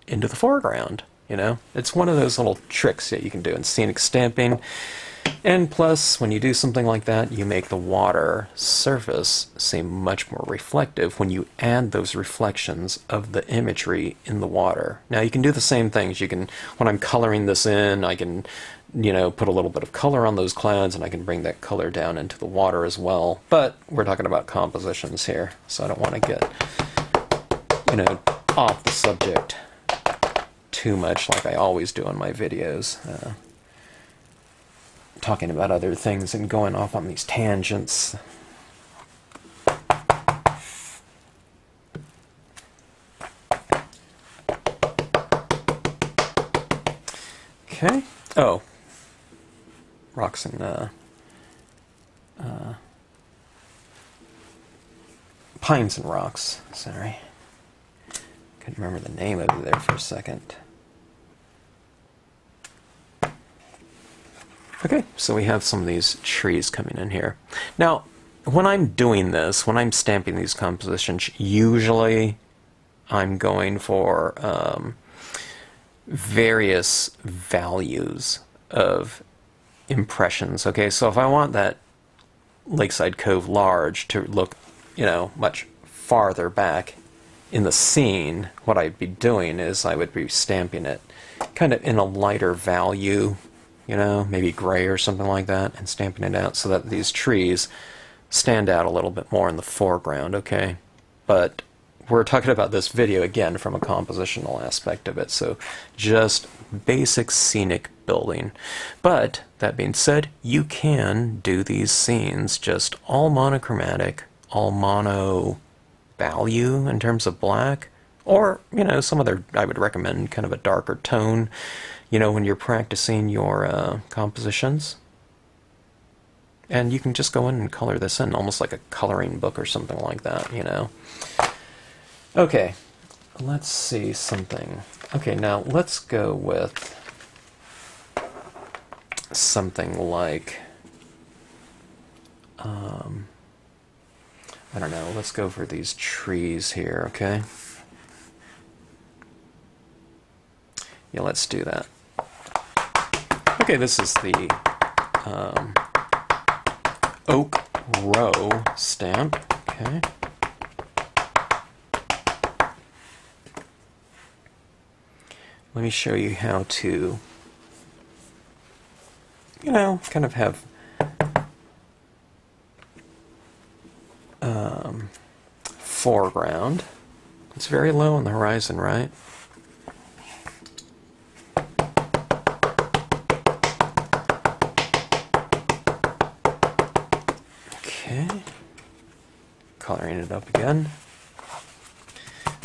into the foreground, you know? It's one of those little tricks that you can do in scenic stamping. And plus, when you do something like that, you make the water surface seem much more reflective when you add those reflections of the imagery in the water. Now, you can do the same things. You can, when I'm coloring this in, I can, you know, put a little bit of color on those clouds, and I can bring that color down into the water as well. But we're talking about compositions here, so I don't want to get, you know, off the subject too much like I always do in my videos. Talking about other things and going off on these tangents. Okay. Oh. Rocks and pines and rocks. Sorry. Couldn't remember the name of it there for a second. Okay, so we have some of these trees coming in here. Now, when I'm doing this, when I'm stamping these compositions, usually I'm going for various values of impressions. Okay, so if I want that Lakeside Cove large to look, you know, much farther back in the scene, what I'd be doing is I would be stamping it kind of in a lighter value, you know, maybe gray or something like that, and stamping it out so that these trees stand out a little bit more in the foreground, okay? But we're talking about this video, again, from a compositional aspect of it, so just basic scenic building. But, that being said, you can do these scenes just all monochromatic, all mono value in terms of black, or, you know, some other, I would recommend kind of a darker tone, you know, when you're practicing your compositions. And you can just go in and color this in, almost like a coloring book or something like that, you know. Okay, let's see something. Okay, now let's go with something like, I don't know, let's go for these trees here, okay? Yeah, let's do that. Okay, this is the Oak Row stamp. Okay. Let me show you how to, you know, kind of have foreground. It's very low on the horizon, right? Okay. Coloring it up again.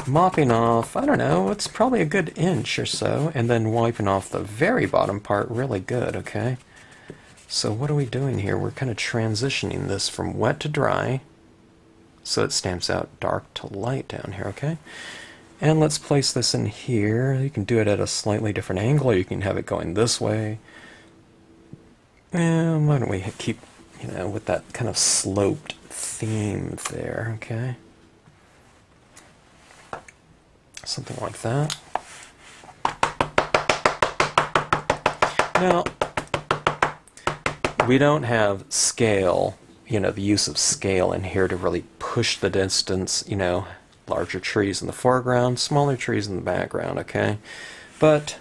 Mopping off, I don't know, it's probably a good inch or so, and then wiping off the very bottom part really good, okay? So what are we doing here? We're kind of transitioning this from wet to dry, so it stamps out dark to light down here, okay? And let's place this in here. You can do it at a slightly different angle, or you can have it going this way. And why don't we keep, you know, with that kind of sloped theme there, okay? Something like that. Now, we don't have scale, you know, the use of scale in here to really push the distance, you know, larger trees in the foreground, smaller trees in the background, okay? But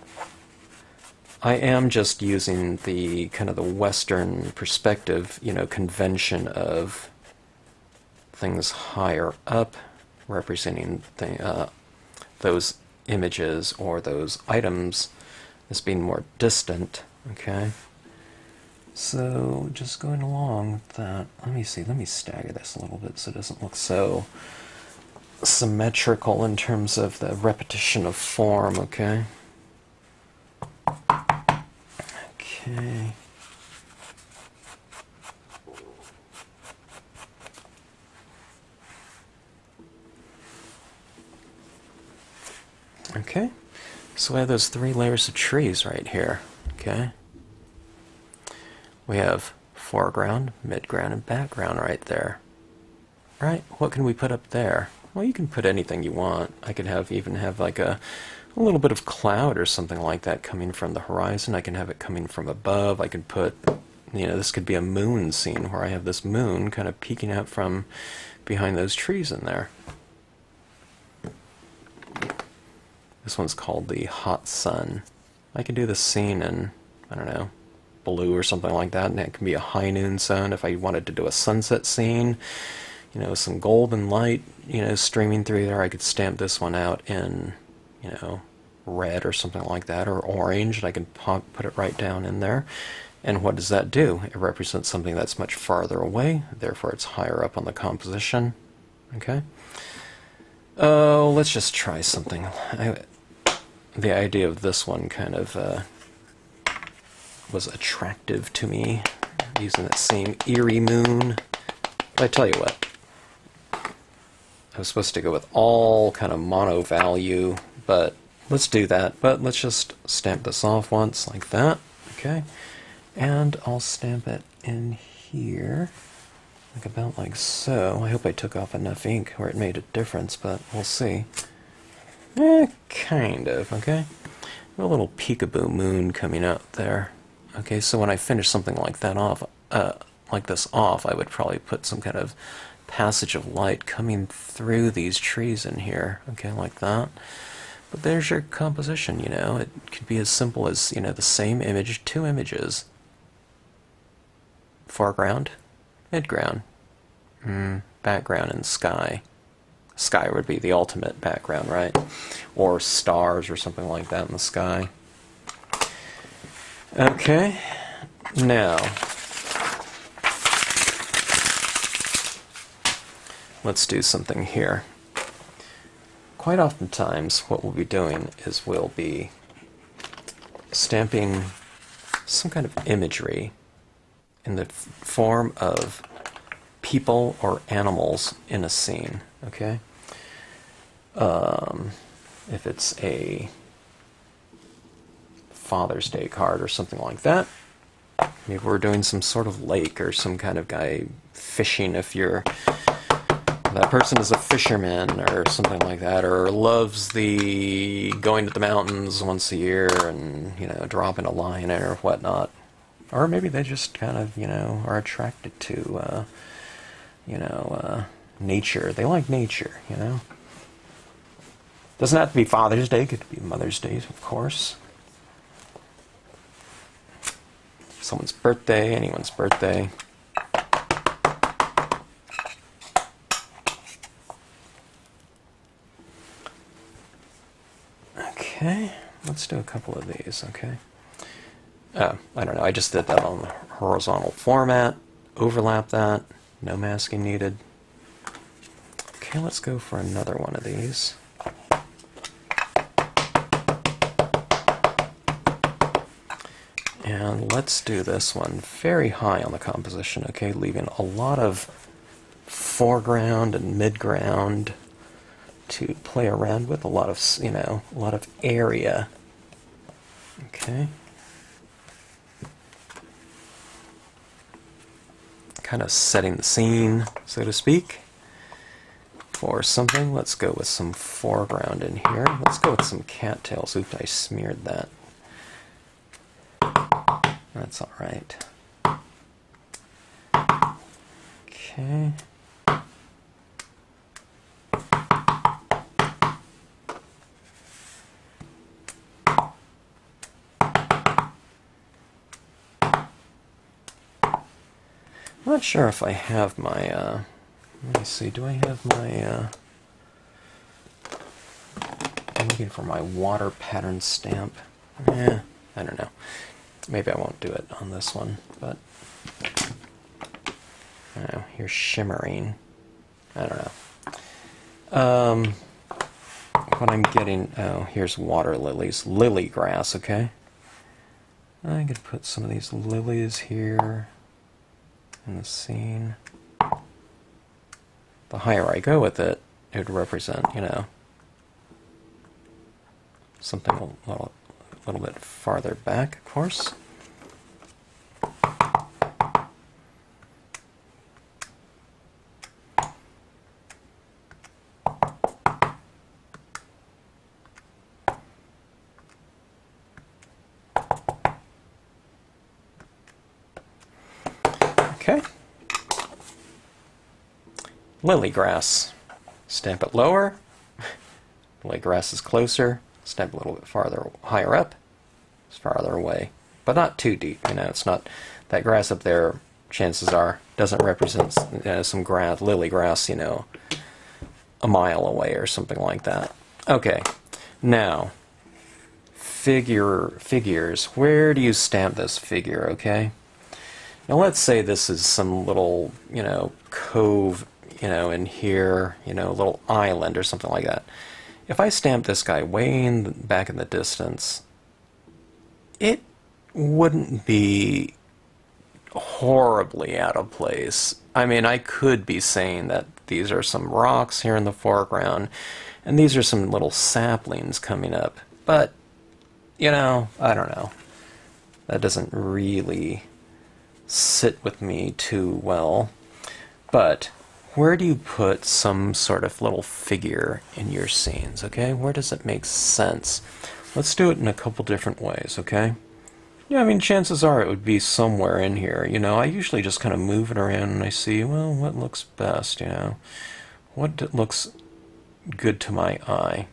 I am just using the kind of the Western perspective, you know, convention of things higher up, representing the, those images or those items as being more distant, okay? So just going along with that, let me see, let me stagger this a little bit so it doesn't look so symmetrical in terms of the repetition of form, okay? Okay. Okay, so we have those 3 layers of trees right here, okay? We have foreground, midground, and background right there. Right, what can we put up there? Well, you can put anything you want. I could even have like a little bit of cloud or something like that coming from the horizon. I can have it coming from above. I can put, you know, this could be a moon scene where I have this moon kind of peeking out from behind those trees in there. This one's called the Hot Sun. I can do the scene in, I don't know, blue or something like that, and it can be a high noon sun. If I wanted to do a sunset scene, you know, some golden light, you know, streaming through there, I could stamp this one out in, you know, red or something like that, or orange, and I can put it right down in there. And what does that do? It represents something that's much farther away, therefore it's higher up on the composition. Okay? Oh, let's just try something. The idea of this one kind of was attractive to me, using that same Eerie moon. But I tell you what, I was supposed to go with all kind of mono value, but let's do that. But let's just stamp this off once like that, okay? And I'll stamp it in here, like about like so. I hope I took off enough ink where it made a difference, but we'll see. Kind of, okay? A little peekaboo moon coming out there. Okay, so when I finish something like that off, like this off, I would probably put some kind of passage of light coming through these trees in here, okay, like that. But there's your composition, you know. It could be as simple as, you know, the same image, 2 images. Foreground, midground, background, and sky. Sky would be the ultimate background, right? Or stars or something like that in the sky. Okay, now let's do something here. Quite oftentimes what we'll be doing is we'll be stamping some kind of imagery in the form of people or animals in a scene, okay? If it's a Father's Day card or something like that, maybe we're doing some sort of lake or some kind of guy fishing if you're that person is a fisherman or something like that, or loves the going to the mountains once a year and, you know, dropping a line in or whatnot. Or maybe they just kind of, you know, are attracted to, nature. They like nature, you know. Doesn't have to be Father's Day. Could be Mother's Day, of course. Someone's birthday, anyone's birthday. Okay, let's do a couple of these, okay? Oh, I don't know, I just did that on the horizontal format. Overlap that, no masking needed. Okay, let's go for another one of these. And let's do this one very high on the composition, okay? Leaving a lot of foreground and midground to play around with, a lot of, you know, a lot of area. Okay. Kind of setting the scene, so to speak, for something. Let's go with some foreground in here. Let's go with some cattails. Oops, I smeared that. That's all right. Okay. I'm not sure if I have my, let me see, do I have my, I'm looking for my water pattern stamp. I don't know. Maybe I won't do it on this one, but, I don't know, here's shimmering. I don't know. What I'm getting, oh, here's water lilies, lily grass, okay? I could put some of these lilies here in the scene. The higher I go with it, it would represent, you know, something a little bit farther back, of course. Okay. Lily grass. Stamp it lower. Lily grass is closer. Stamp a little bit farther, higher up. It's farther away, but not too deep. You know, it's not that grass up there. Chances are doesn't represent, you know, some grass, lily grass, you know, a mile away or something like that. Okay, now figures. Where do you stamp this figure? Okay. Now let's say this is some little, you know, cove, you know, in here, you know, a little island or something like that. If I stamp this guy way back in the distance, it wouldn't be horribly out of place. I mean, I could be saying that these are some rocks here in the foreground, and these are some little saplings coming up. But, you know, I don't know. That doesn't really sit with me too well. But where do you put some sort of little figure in your scenes, okay? Where does it make sense? Let's do it in a couple different ways, okay? Yeah, I mean, chances are it would be somewhere in here. You know, I usually just kind of move it around and I see, well, what looks best, you know? What looks good to my eye?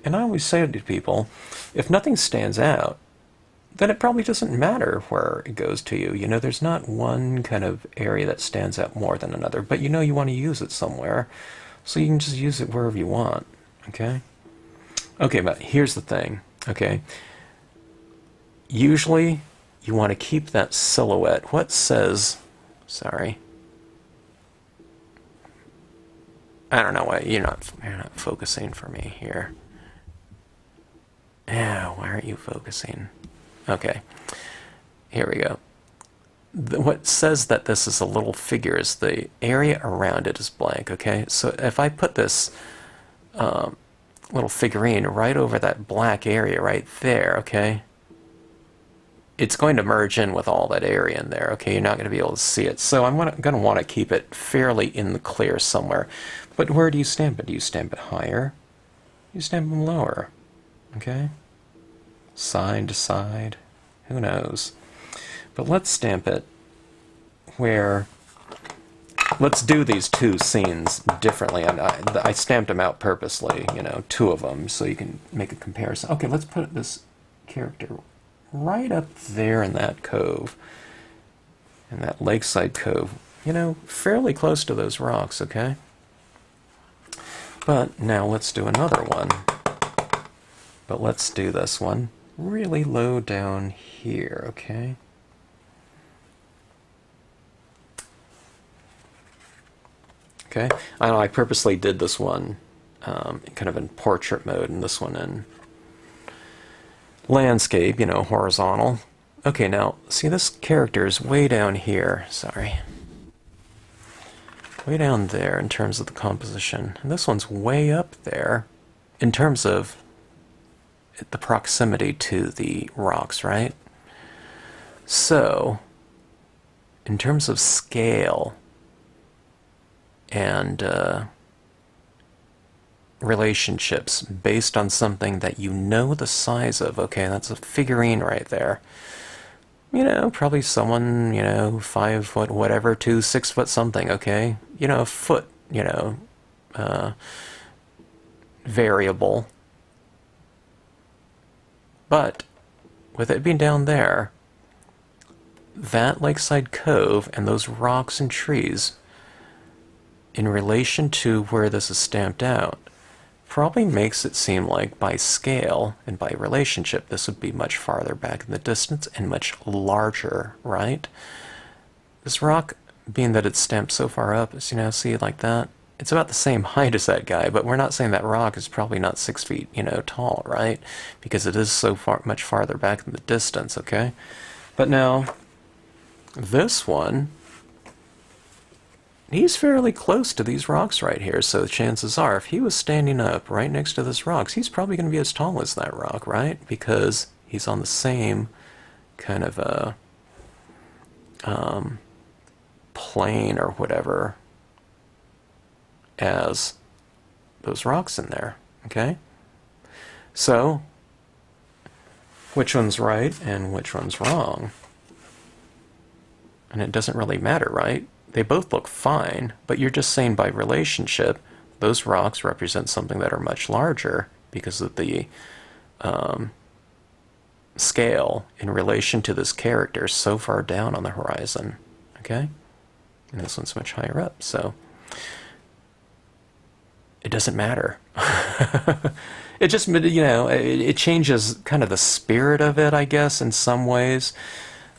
And I always say to people, if nothing stands out, then it probably doesn't matter where it goes to you. You know, there's not one kind of area that stands out more than another, but you know you want to use it somewhere, so you can just use it wherever you want, okay? Okay, but here's the thing, okay? Usually, you want to keep that silhouette. What says, sorry, I don't know why, you're not focusing for me here. Yeah, why aren't you focusing? Okay, here we go. What says that this is a little figure is the area around it is blank, okay? So if I put this little figurine right over that black area right there, okay? it's going to merge in with all that area in there. Okay, you're not going to be able to see it. So I'm going to want to keep it fairly in the clear somewhere. But where do you stamp it? Do you stamp it higher? You stamp them lower. Okay? Side to side. Who knows? But let's stamp it where... Let's do these two scenes differently. And I stamped them out purposely, you know, two of them, so you can make a comparison. Okay, let's put this character right up there in that cove, in that Lakeside Cove, you know, fairly close to those rocks, okay? But now let's do another one. But let's do this one really low down here, okay? Okay, I know I purposely did this one kind of in portrait mode and this one in landscape, you know, horizontal. Okay, now, see this character is way down here, sorry. Way down there in terms of the composition. And this one's way up there in terms of the proximity to the rocks, right? So, in terms of scale and relationships based on something that you know the size of. Okay, that's a figurine right there. You know, probably someone, you know, 5 foot whatever to 6 foot something, okay? You know, a foot, you know, variable. But with it being down there, that Lakeside Cove and those rocks and trees in relation to where this is stamped out probably makes it seem like by scale and by relationship this would be much farther back in the distance and much larger, right? This rock, being that it's stamped so far up, is, you know, see like that? It's about the same height as that guy, but we're not saying that rock is probably not 6 feet, you know, tall, right? Because it is so far, much farther back in the distance, okay? But now, this one, he's fairly close to these rocks right here, so chances are, if he was standing up right next to these rocks, he's probably going to be as tall as that rock, right? Because he's on the same kind of a plane or whatever as those rocks in there, okay? So, which one's right and which one's wrong? And it doesn't really matter, right? They both look fine, but you're just saying by relationship, those rocks represent something that are much larger because of the scale in relation to this character so far down on the horizon, okay? And this one's much higher up, so it doesn't matter. It just, you know, it changes kind of the spirit of it, I guess, in some ways.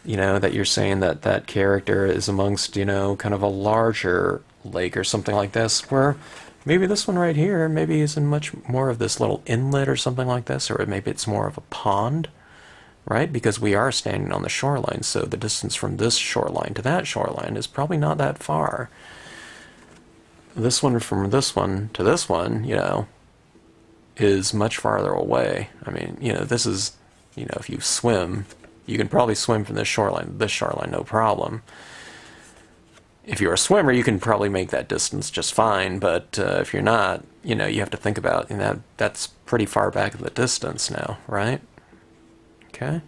You know, that you're saying that that character is amongst, you know, kind of a larger lake or something like this, where maybe this one right here, maybe is in much more of this little inlet or something like this, or maybe it's more of a pond, right? Because we are standing on the shoreline, so the distance from this shoreline to that shoreline is probably not that far. This one from this one to this one, you know, is much farther away. I mean, you know, this is, you know, if you swim, you can probably swim from this shoreline to this shoreline, no problem. If you're a swimmer, you can probably make that distance just fine, but if you're not, you know, you have to think about, you know, that's pretty far back in the distance now, right? Okay?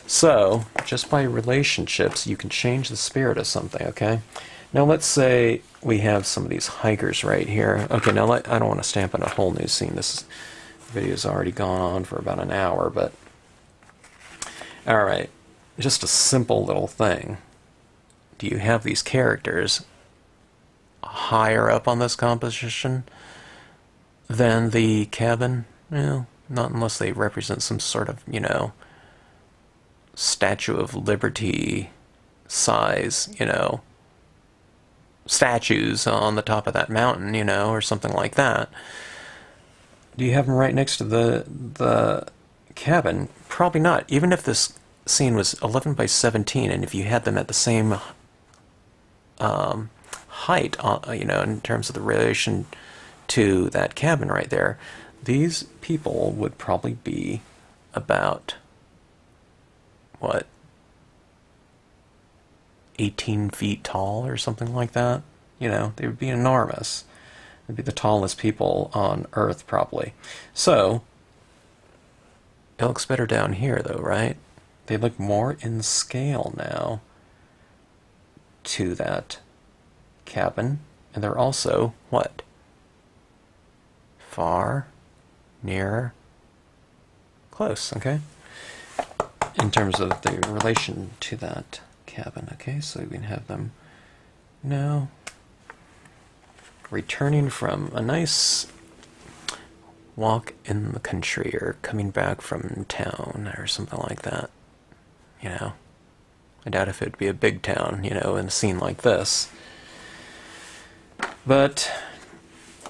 So, just by relationships, you can change the spirit of something, okay? Now let's say we have some of these hikers right here. Okay, now I don't want to stamp in a whole new scene. This video's already gone on for about an hour, but alright, just a simple little thing. Do you have these characters higher up on this composition than the cabin? Well, not unless they represent some sort of, you know, Statue of Liberty size, you know, statues on the top of that mountain, you know, or something like that. Do you have them right next to the cabin? Probably not. Even if this scene was 11 by 17, and if you had them at the same height, you know, in terms of the relation to that cabin right there, these people would probably be about what, 18 feet tall or something like that. You know, they would be enormous. They'd be the tallest people on Earth, probably. So, it looks better down here, though, right? They look more in scale now to that cabin. And they're also, what? Far, near, close, okay? In terms of the relation to that cabin, okay? So we can have them now returning from a nice walk in the country or coming back from town or something like that. You know, I doubt if it'd be a big town, you know, in a scene like this. But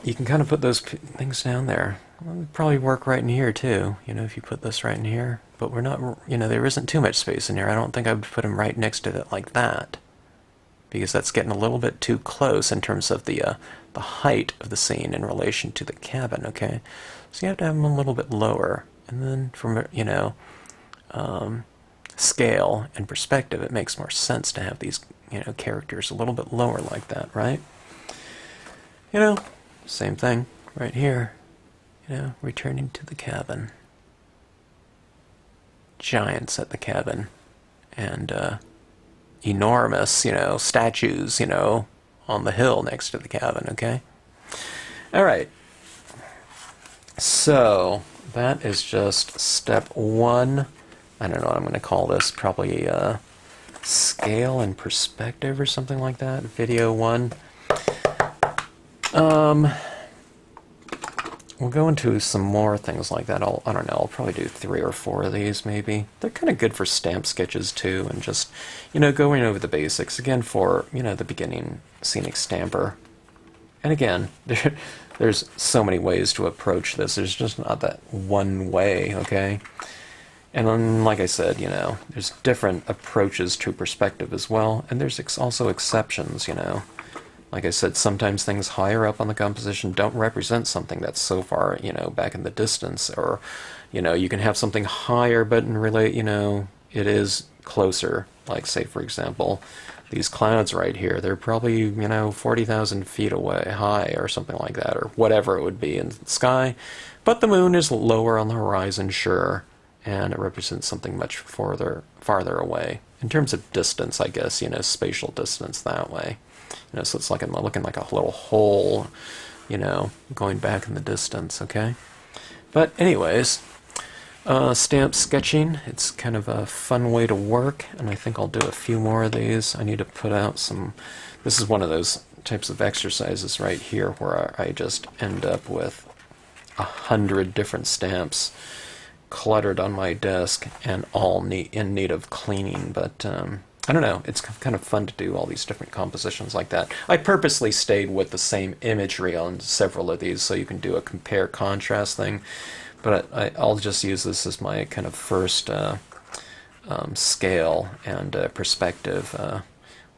you can kind of put those things down there. Well, it would probably work right in here too, you know, if you put this right in here. But we're not, you know, there isn't too much space in here. I don't think I would put them right next to it like that, because that's getting a little bit too close in terms of the height of the scene in relation to the cabin, okay? So you have to have them a little bit lower. And then from, you know, scale and perspective, it makes more sense to have these, you know, characters a little bit lower like that, right? You know, same thing right here, you know, returning to the cabin. Giants at the cabin. And, enormous, you know, statues, you know, on the hill next to the cabin, okay? Alright. So, that is just step one. I don't know what I'm going to call this. Probably scale and perspective or something like that. Video one. We'll go into some more things like that. I don't know, I'll probably do 3 or 4 of these maybe. They're kind of good for stamp sketches too, and just, you know, going over the basics again for, you know, the beginning scenic stamper. And again, there's so many ways to approach this. There's just not that one way, okay? And then, like I said, you know, there's different approaches to perspective as well, and there's also exceptions, you know. Like I said, sometimes things higher up on the composition don't represent something that's so far, you know, back in the distance. Or, you know, you can have something higher, but in relate, you know, it is closer. Like, say, for example, these clouds right here, they're probably, you know, 40,000 feet away, high, or something like that, or whatever it would be in the sky. But the moon is lower on the horizon, sure, and it represents something much farther away. In terms of distance, I guess, you know, spatial distance that way. You know, so it's like I'm looking like a little hole, you know, going back in the distance, okay? But anyways, stamp sketching, it's kind of a fun way to work, and I think I'll do a few more of these. I need to put out some, this is one of those types of exercises right here where I just end up with 100 different stamps cluttered on my desk and all in need of cleaning, but I don't know, it's kind of fun to do all these different compositions like that. I purposely stayed with the same imagery on several of these so you can do a compare-contrast thing, but I'll just use this as my kind of first scale and perspective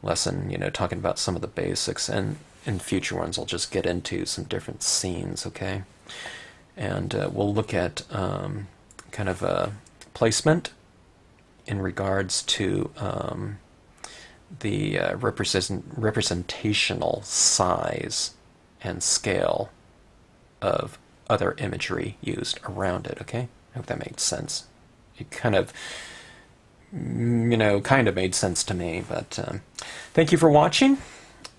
lesson, you know, talking about some of the basics, and in future ones I'll just get into some different scenes, okay? And we'll look at kind of placement in regards to the representational size and scale of other imagery used around it, okay? I hope that made sense. It kind of, you know, kind of made sense to me, but thank you for watching,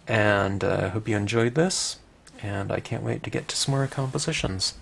and I hope you enjoyed this, and I can't wait to get to some more compositions.